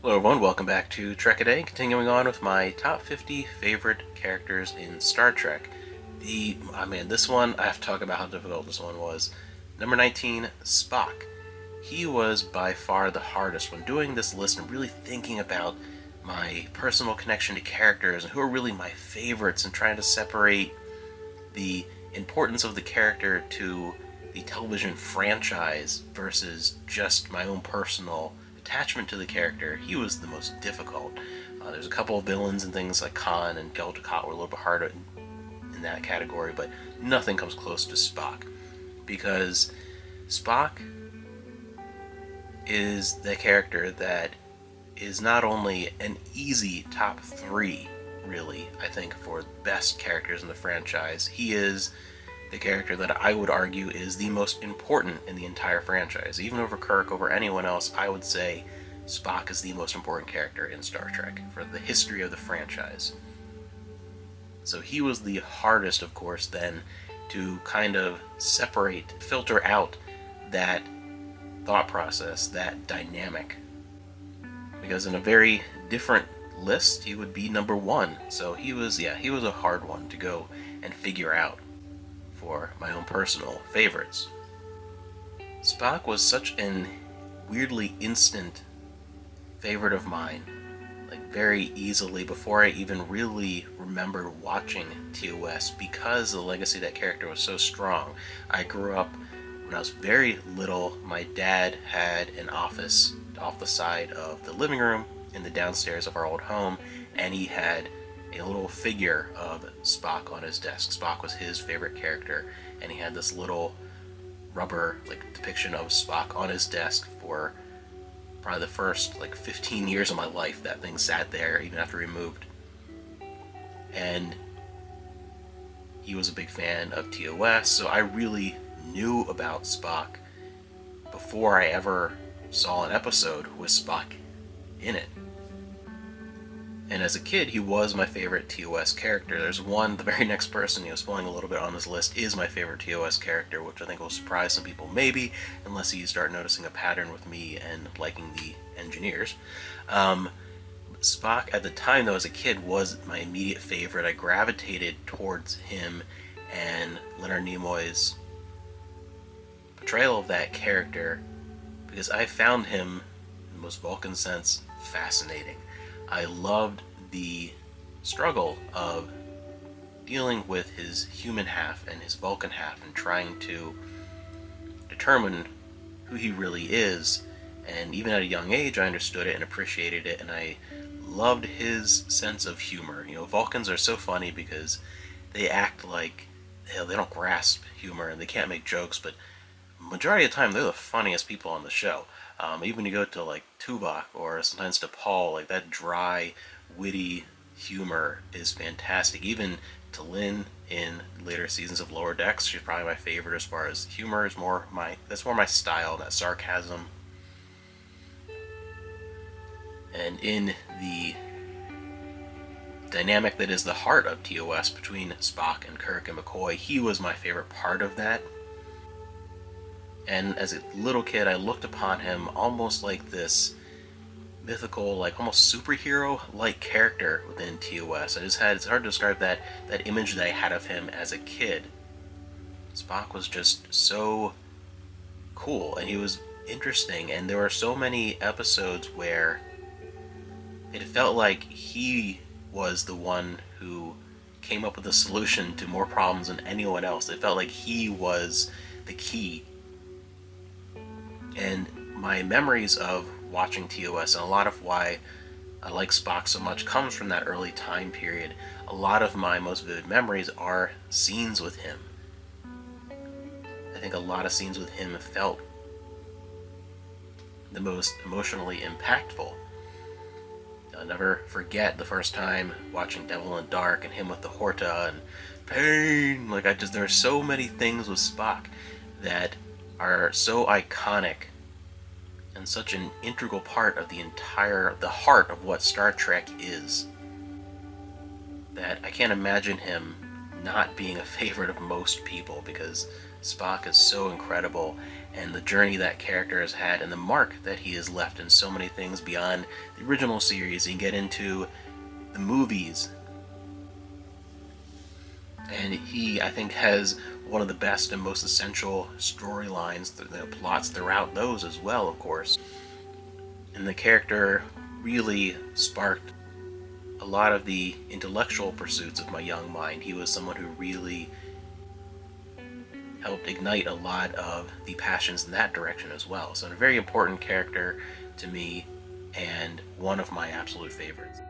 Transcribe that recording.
Hello everyone, welcome back to Trek A Day, continuing on with my top 50 favorite characters in Star Trek. This one, I have to talk about how difficult this one was. Number 19, Spock. He was by far the hardest when doing this list and really thinking about my personal connection to characters and who are really my favorites and trying to separate the importance of the character to the television franchise versus just my own personal attachment to the character. He was the most difficult. There's a couple of villains and things like Khan and Gul Dukat were a little bit harder in that category, but nothing comes close to Spock. Because Spock is the character that is not only an easy top three, really, I think, for best characters in the franchise, he is the character that I would argue is the most important in the entire franchise. Even over Kirk, over anyone else, I would say Spock is the most important character in Star Trek for the history of the franchise. So he was the hardest, of course, then to kind of separate, filter out that thought process, that dynamic. Because in a very different list, he would be number one. So he was a hard one to go and figure out for my own personal favorites. Spock was such an weirdly instant favorite of mine, like very easily before I even really remembered watching TOS, because the legacy of that character was so strong. I grew up when I was very little. My dad had an office off the side of the living room in the downstairs of our old home, and he had a little figure of Spock on his desk. Spock was his favorite character, and he had this little rubber depiction of Spock on his desk for probably the first 15 years of my life. That thing sat there even after we moved. And he was a big fan of TOS, so I really knew about Spock before I ever saw an episode with Spock in it. And as a kid, he was my favorite TOS character. There's one, the very next person, spoiling a little bit on this list, is my favorite TOS character, which I think will surprise some people, maybe, unless you start noticing a pattern with me and liking the engineers. Spock, at the time, though, as a kid, was my immediate favorite. I gravitated towards him and Leonard Nimoy's portrayal of that character because I found him, in the most Vulcan sense, fascinating. I loved the struggle of dealing with his human half and his Vulcan half and trying to determine who he really is. And even at a young age, I understood it and appreciated it, and I loved his sense of humor. Vulcans are so funny because they act like they don't grasp humor and they can't make jokes, but majority of the time they're the funniest people on the show. Even when you go to Tuvok or sometimes to Paul, that dry, witty humor is fantastic. Even to Lynn in later seasons of Lower Decks, she's probably my favorite as far as humor is that's more my style, that sarcasm. And in the dynamic that is the heart of TOS between Spock and Kirk and McCoy, he was my favorite part of that. And as a little kid, I looked upon him almost like this mythical, almost superhero-like character within TOS. It's hard to describe that image that I had of him as a kid. Spock was just so cool, and he was interesting, and there were so many episodes where it felt like he was the one who came up with a solution to more problems than anyone else. It felt like he was the key. And my memories of watching TOS, and a lot of why I like Spock so much, comes from that early time period. A lot of my most vivid memories are scenes with him. I think a lot of scenes with him felt the most emotionally impactful. I'll never forget the first time watching Devil in the Dark and him with the Horta and pain. There are so many things with Spock that are so iconic and such an integral part of the heart of what Star Trek is, that I can't imagine him not being a favorite of most people, because Spock is so incredible, and the journey that character has had, and the mark that he has left in so many things beyond the original series. You can get into the movies, and he, I think, has one of the best and most essential storylines, the plots throughout those as well, of course. And the character really sparked a lot of the intellectual pursuits of my young mind. He was someone who really helped ignite a lot of the passions in that direction as well. So, a very important character to me, and one of my absolute favorites.